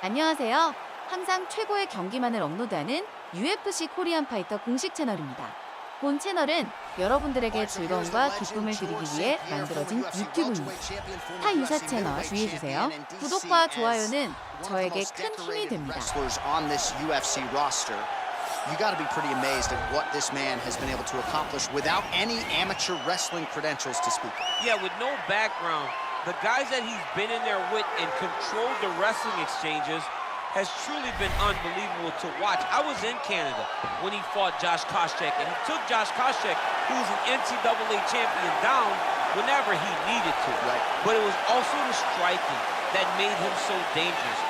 안녕하세요. 항상 최고의 경기만을 업로드하는 UFC 코리안파이터 공식 채널입니다. 본 채널은 여러분들에게 즐거움과 기쁨을 드리기 위해 만들어진 유튜브입니다. 타 유사 채널 주의해주세요. 구독과 좋아요는 저에게 큰 힘이 됩니다. You got to be pretty amazed at what this man has been able to accomplish without any amateur wrestling credentials to speak of. Yeah, with no background, the guys that he's been in there with and controlled the wrestling exchanges has truly been unbelievable to watch. I was in Canada when he fought Josh Koscheck, and he took Josh Koscheck, who was an NCAA champion, down whenever he needed to. Right. But it was also the striking that made him so dangerous.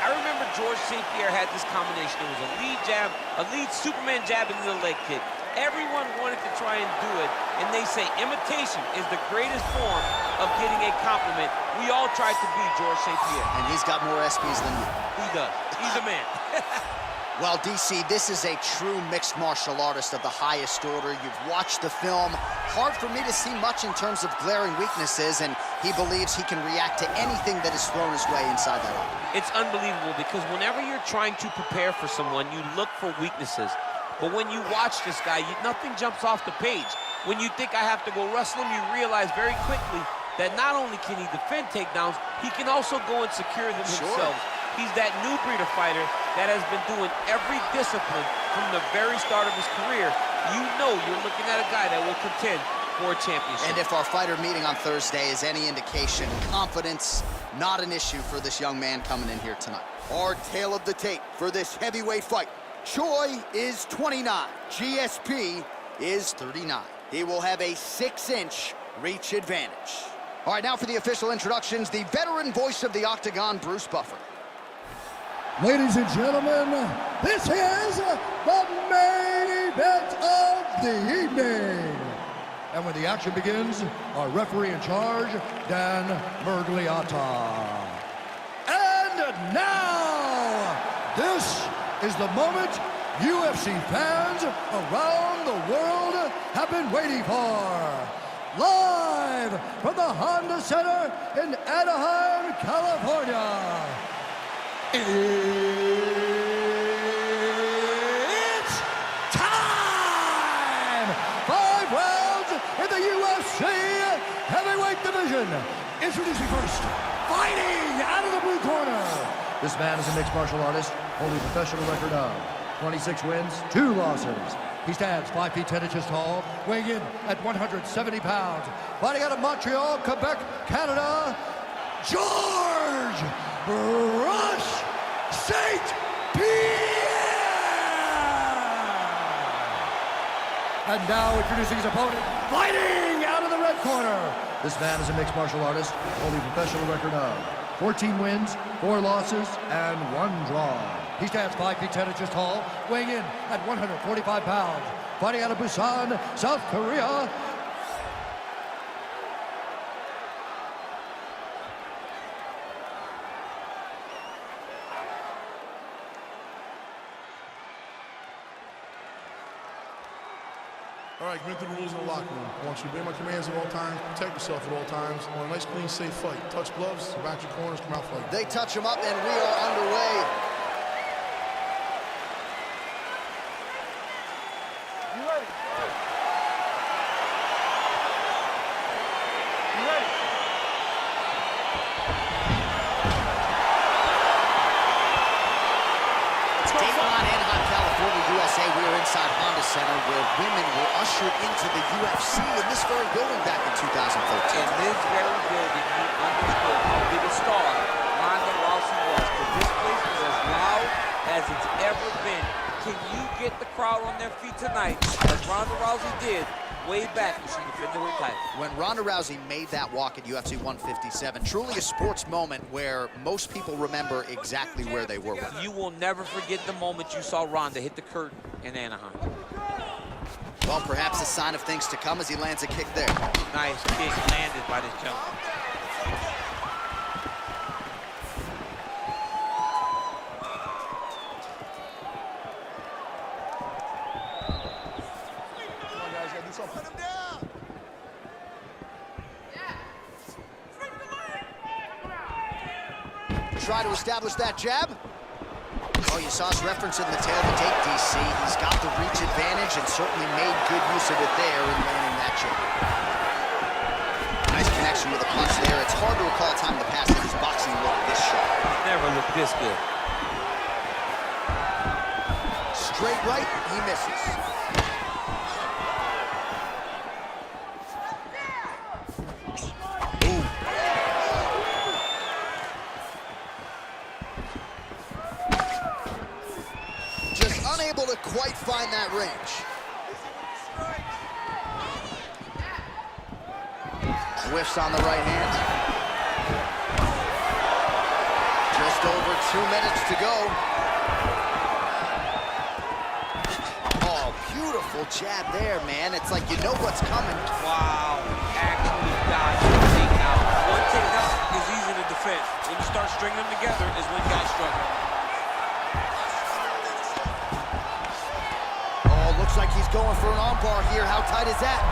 I remember George St. Pierre had this combination. It was a lead jab, a lead Superman jab, and then a leg kick. Everyone wanted to try and do it, and they say imitation is the greatest form of getting a compliment. We all tried to be George St. Pierre. And he's got more SPs than you. He does. He's a man. Well, DC, this is a true mixed martial artist of the highest order. You've watched the film. Hard for me to see much in terms of glaring weaknesses, and he believes he can react to anything that is thrown his way inside that arm. It's unbelievable because whenever you're trying to prepare for someone, you look for weaknesses. But when you watch this guy, nothing jumps off the page. When you think I have to go wrestle him, you realize very quickly that not only can he defend takedowns, he can also go and secure them himself. He's that new breed of fighter that has been doing every discipline from the very start of his career. You know you're looking at a guy that will contend for a championship. And if our fighter meeting on Thursday is any indication, confidence, not an issue for this young man coming in here tonight. Our tale of the tape for this heavyweight fight. Choi is 29. GSP is 39. He will have a 6-inch reach advantage. All right, now for the official introductions, the veteran voice of the Octagon, Bruce Buffer. Ladies and gentlemen, this is the main event of the evening. And when the action begins, our referee in charge, Dan Mergliata. And now, this is the moment UFC fans around the world have been waiting for. Live from the Honda Center in Anaheim, California. It's time! 5 rounds in the UFC heavyweight division. Introducing first, fighting out of the blue corner. This man is a mixed martial artist, holding a professional record of 26 wins, 2 losses. He stands 5 feet 10 inches tall, weighing in at 170 pounds. Fighting out of Montreal, Quebec, Canada, George Rush St. Pierre! And now introducing his opponent, fighting out of the red corner. This man is a mixed martial artist, holding a professional record of 14 wins, 4 losses, and 1 draw. He stands 5 feet 10 inches tall, weighing in at 145 pounds. Fighting out of Busan, South Korea, All right, commit to the rules in the locker room. I want you to obey my commands at all times, protect yourself at all times. I want a nice, clean, safe fight. Touch gloves, back your corners, come out fighting. They touch him up, and we are underway. You ready? You ready? Dateline, Anaheim, California, USA. We are inside Honda Center, where women were ushered into the UFC in this very building back in 2013. In this very building, he understood how big a star Ronda Rousey was. But this place is as loud as it's ever been. Can you get the crowd on their feet tonight, as Ronda Rousey did way back when she defended her title? When Ronda Rousey made that walk at UFC 157, truly a sports moment where most people remember exactly where they were. You will never forget the moment you saw Ronda hit the curtain in Anaheim. Well, perhaps a sign of things to come as he lands a kick there. Nice kick landed by this gentleman. Come on, guys, gotta do something. Put him down. try to establish that jab. Oh, you saw us referencing the tail of the tape, DC. He's got the reach advantage and certainly made good use of it there in landing that jab. Nice connection with a punch there. It's hard to recall a time in the past that his boxing looked this sharp. He's never looked this good. Straight right, he misses. Ooh. Just unable to quite find that range. Whiffs on the right hand. Just over 2 minutes to go. Oh, beautiful jab there, man. It's like you know what's coming. Wow, actually got a takedown. One takedown is easy to defend. When you start stringing them together is when guys struggle. Oh, looks like he's going for an armbar here. How tight is that?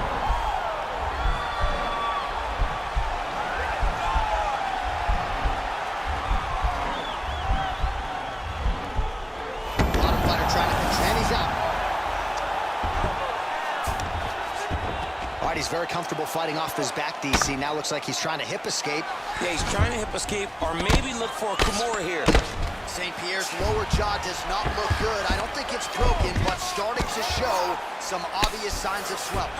Bottom fighter trying to contend. He's out. All right, he's very comfortable fighting off his back, DC. Now looks like he's trying to hip escape. Yeah, he's trying to hip escape or maybe look for a Kimura here. St. Pierre's lower jaw does not look good. I don't think it's broken, but starting to show some obvious signs of swelling.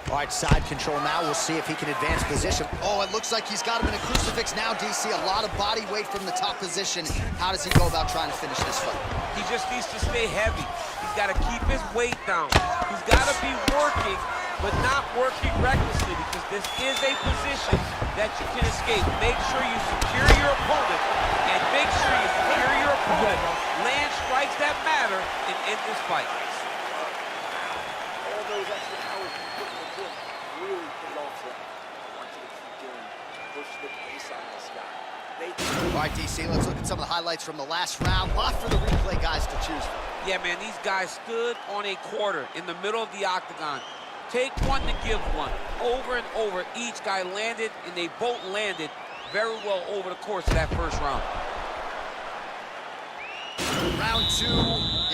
All right, side control now. We'll see if he can advance position. Oh, it looks like he's got him in a crucifix now, DC. A lot of body weight from the top position. How does he go about trying to finish this fight? He just needs to stay heavy. He's got to keep his weight down. He's got to be working, but not working recklessly, because this is a position that you can escape. Make sure you secure your opponent, and make sure you secure your opponent. Land strikes that matter and end this fight. All those extra hours you put in the gym really paid off for him. I want you to keep doing it. Push the pace on this guy. All right, DC, let's look at some of the highlights from the last round. Lot for the replay guys to choose from. Yeah, man, these guys stood on a quarter in the middle of the octagon. Take one to give one. Over and over, each guy landed, and they both landed very well over the course of that first round. Round two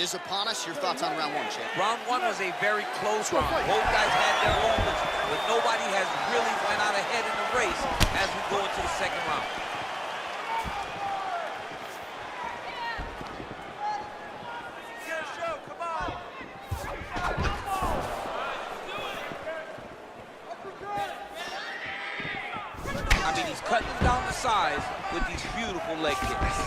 is upon us. Your thoughts on round one, champ? Round one was a very close round. Both guys had their moments, but nobody has really went out ahead in the race as we go into the second round. I mean, he's cutting down the size with these beautiful leg kicks.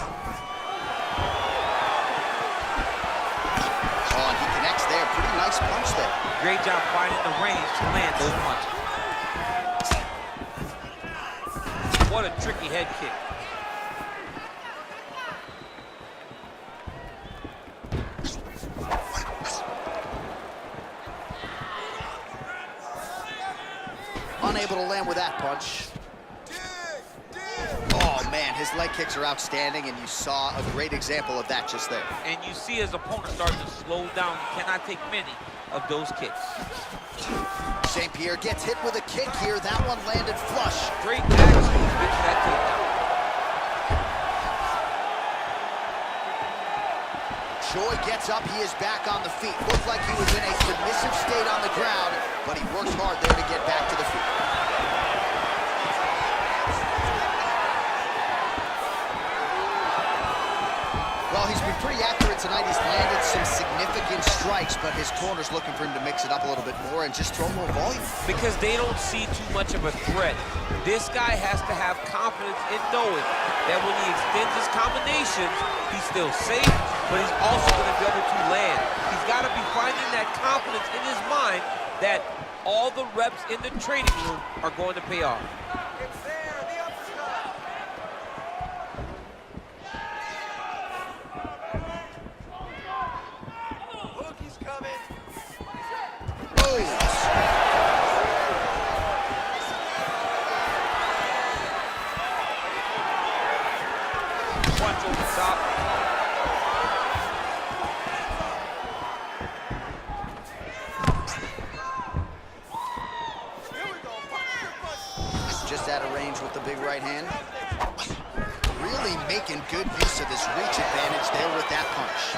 Oh, and he connects there. Pretty nice punch there. Great job finding the range to land those punches. What a tricky head kick. Unable to land with that punch. Oh, man, his leg kicks are outstanding, and you saw a great example of that just there. And you see his opponent starting to slow down. He cannot take many of those kicks. St. Pierre gets hit with a kick here. That one landed flush. Great action to finish that takedown. Choi gets up. He is back on the feet. Looked like he was in a submissive state on the ground, but he works hard there to get back to the feet. Well, he's been pretty accurate tonight. He's landed some significant strikes, but his corner's looking for him to mix it up a little bit more and just throw more volume. Because they don't see too much of a threat. This guy has to have confidence in knowing that when he extends his combinations, he's still safe, but he's also going to be able to land. He's got to be finding that confidence in his mind that all the reps in the training room are going to pay off. Punch over the top. Just out of range with the big right hand. making good use of his reach advantage there with that punch.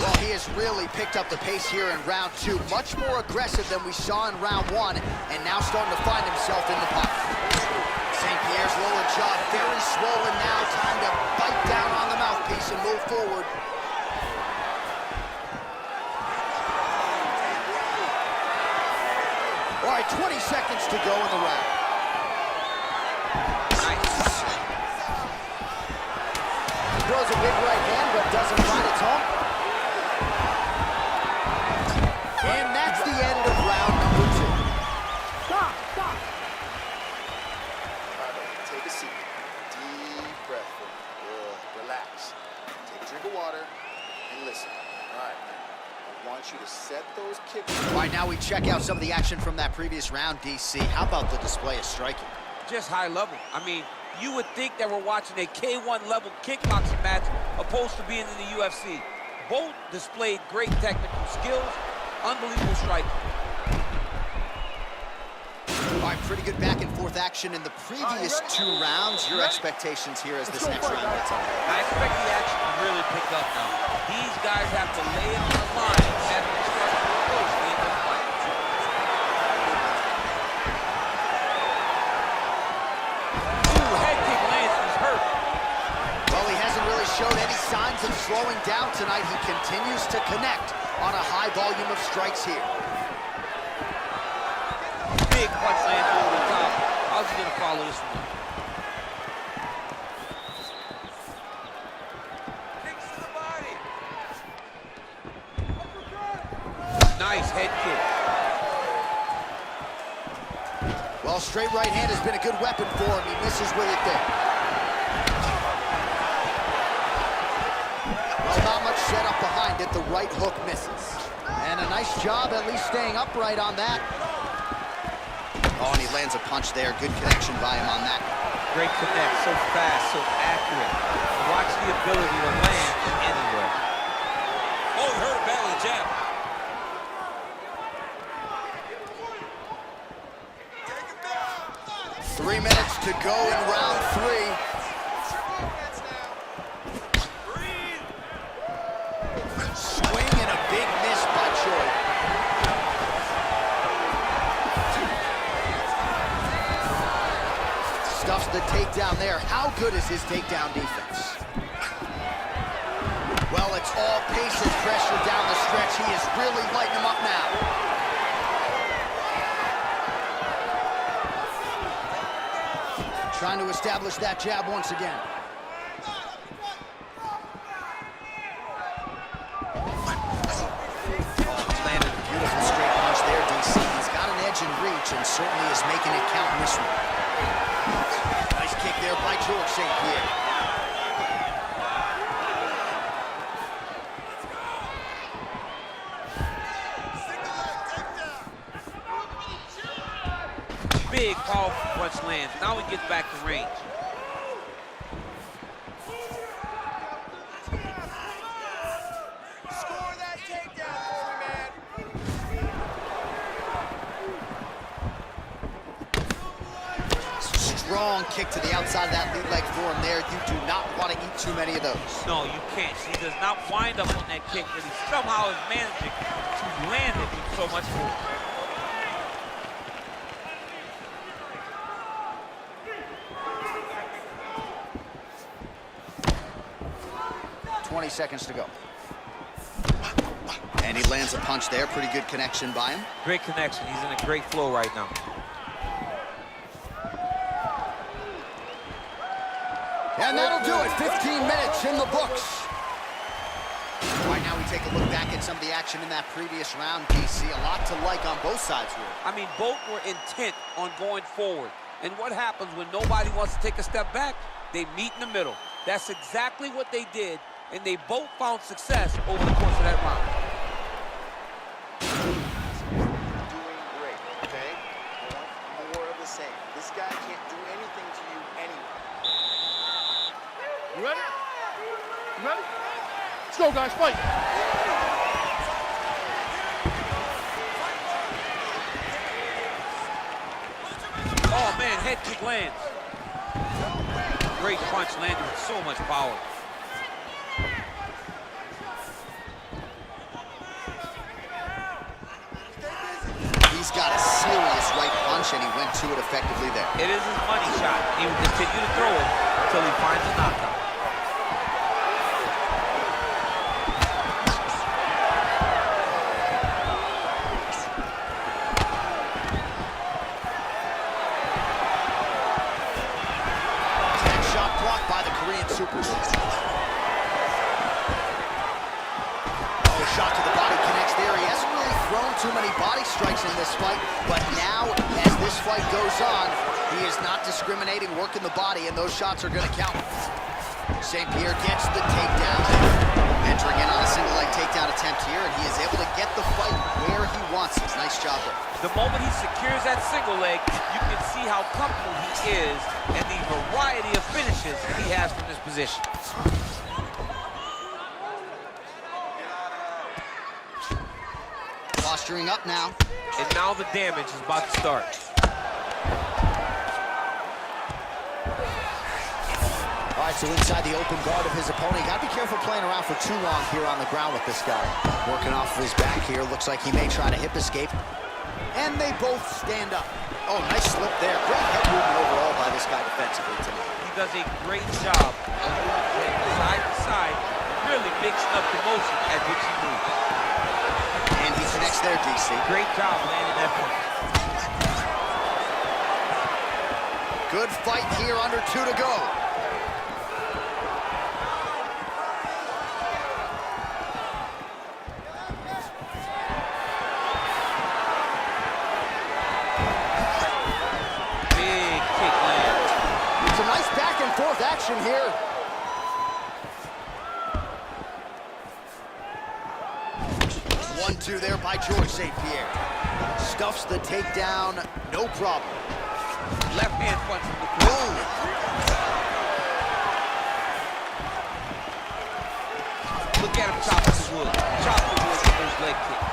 Well, he has really picked up the pace here in round 2. Much more aggressive than we saw in round 1, and now starting to find himself in the pocket. St. Pierre's lower jaw very swollen now. Time to bite down on the mouthpiece and move forward. All right, 20 seconds to go in the round. Nice. Throws a big right hand, but doesn't find its home. And that's the end of round number 2. Stop. Take a seat. Deep breath. Good. Relax. Take a drink of water and listen. All right, man. I want you to set those kicks. All right, now we check out some of the action from that previous round, DC. How about the display of striking? Just high level. I mean, you would think that we're watching a K1 level kickboxing match opposed to being in the UFC. Both displayed great technical skills, unbelievable striking. All right, pretty good back and forth action in the previous 2 rounds. Your expectations here as this next round gets underway? I expect the action to really pick up now. These guys have to lay it on the line as they start to get close to the end of the fight. Ooh, head kick lands, he's hurt. Well, he hasn't really showed any signs of slowing down tonight. He continues to connect on a high volume of strikes here. Big punch lands over the top. How's he gonna follow this one? Kicks to the body. Nice head kick. Well, straight right hand has been a good weapon for him. He misses with it there. Well, not much set up behind it. The right hook misses. And a nice job at least staying upright on that. Oh, and he lands a punch there. Good connection by him on that. Great connect, so fast, so accurate. Watch the ability to land anywhere. Oh, he hurt badly, jab. 3 minutes to go in round 3. Swing and a big miss by Choi. Stuffs the takedown there. How good is his takedown defense? Well, it's all pace and pressure down the stretch. He is really lighting him up now. Trying to establish that jab once again. Landed a beautiful straight punch there, DC. He's got an edge in reach and certainly is making it count in this one. Nice kick there by George St. Pierre. Big, powerful punch lands. Now he gets back to range. Score that takedown for me, man. Strong kick to the outside of that lead leg for him there. You do not want to eat too many of those. No, you can't. He does not wind up on that kick, but he somehow is managing to land it with so much force. 20 seconds to go. And he lands a punch there. Pretty good connection by him. Great connection. He's in a great flow right now. And that'll do it. 15 minutes in the books. Right now we take a look back at some of the action in that previous round, DC. A lot to like on both sides here. I mean, both were intent on going forward. And what happens when nobody wants to take a step back? They meet in the middle. That's exactly what they did, and they both found success over the course of that round. Doing great, okay? More of the same. This guy can't do anything to you anyway. You ready? You ready? Let's go, guys, fight. Oh, man, head kick lands. great punch landed with so much power. He's got a serious right punch, and he went to it effectively there. It is his money shot. He will continue to throw it until he finds a knockout. Shot blocked by the Korean superstar. Oh, shot to the body connects there. He hasn't really thrown too many body strikes in this fight, but now, as this fight goes on, he is not discriminating, working the body, and those shots are going to count. Saint-Pierre gets the takedown. Entering in on a single leg takedown attempt here, and he is able to get the fight where he wants it. Nice job there. The moment he secures that single leg, you can see how comfortable he is and the variety of finishes he has from this position. Posturing up now. And now the damage is about to start. All right, so inside the open guard of his opponent. You got to be careful playing around for too long here on the ground with this guy. Working off of his back here. Looks like he may try to hip escape. And they both stand up. Oh, nice slip there. Great head movement overall by this guy defensively tonight. He does a great job of moving side to side, really mixing up the motion at which he moves. And he connects there, DC. Great job landing that punch. Good fight here, under 2 to go. Big kick land. Some nice back and forth action here. One-two there by George Saint-Pierre. Stuffs the takedown, no problem. Left hand punch from the corner. Look at him chop the wood. Chop the wood with those leg kicks.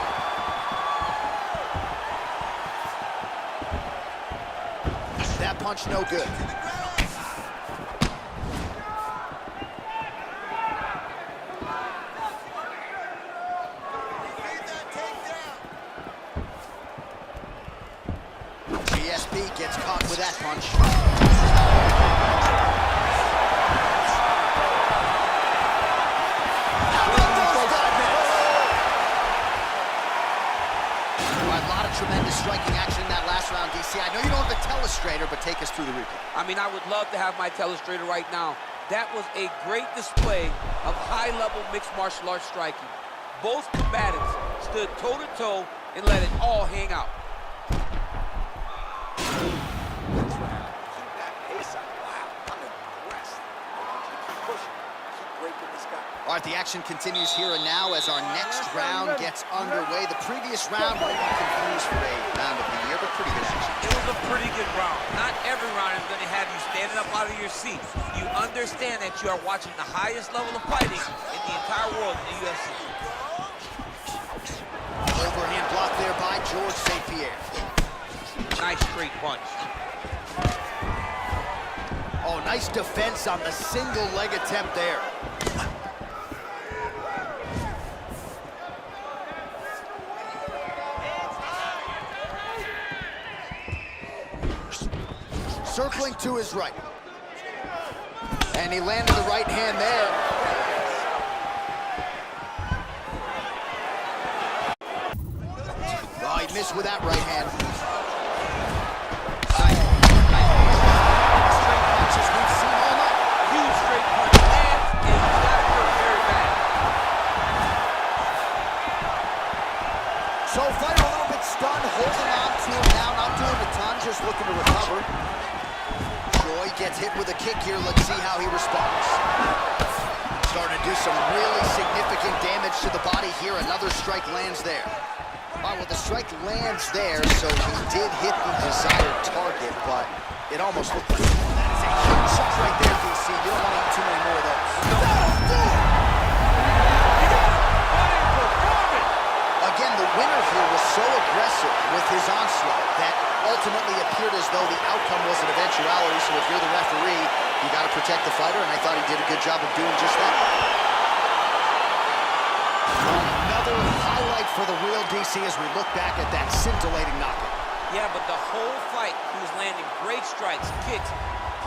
That punch no good. GSP gets caught with that punch. A lot of tremendous striking action in that last round, DC. I know you don't have the telestrator, but take us through the replay. I mean, I would love to have my telestrator right now. That was a great display of high-level mixed martial arts striking. Both combatants stood toe-to-toe and let it all hang out. All right, the action continues here and now as our next round gets underway. The previous round might be confused for a round of the year, but pretty good action. It was a pretty good round. Not every round is going to have you standing up out of your seat. You understand that you are watching the highest level of fighting in the entire world in the UFC. Overhand block there by George Saint-Pierre. Nice straight punch. Oh, nice defense on the single leg attempt there. Circling to his right. And he landed the right hand there. Oh, he missed with that right hand. Straight punches we've seen all night. Huge straight punch lands, and he's got to hurt very bad. So fighter a little bit stunned, holding on to him now, not doing a ton, just looking to recover. Joy gets hit with a kick here. Let's see how he responds. Starting to do some really significant damage to the body here. Another strike lands there. All right, well, the strike lands there, so he did hit the desired target, but it almost looked like that is a huge shot right there, DC. You don't want to eat too many more of those. Again, the winner here was so aggressive with his onslaught that ultimately appeared as though the outcome was an eventuality. So if you're the referee, you got to protect the I thought he did a good job of doing just that. Another highlight for the real DC as we look back at that scintillating knockout. Yeah, but the whole fight, he was landing great strikes, kicks,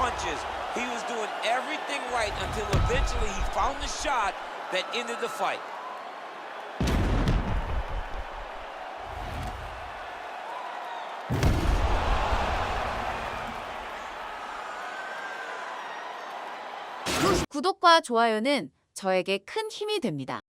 punches. He was doing everything right until eventually he found the shot that ended the fight. 구독과 좋아요는 저에게 큰 힘이 됩니다.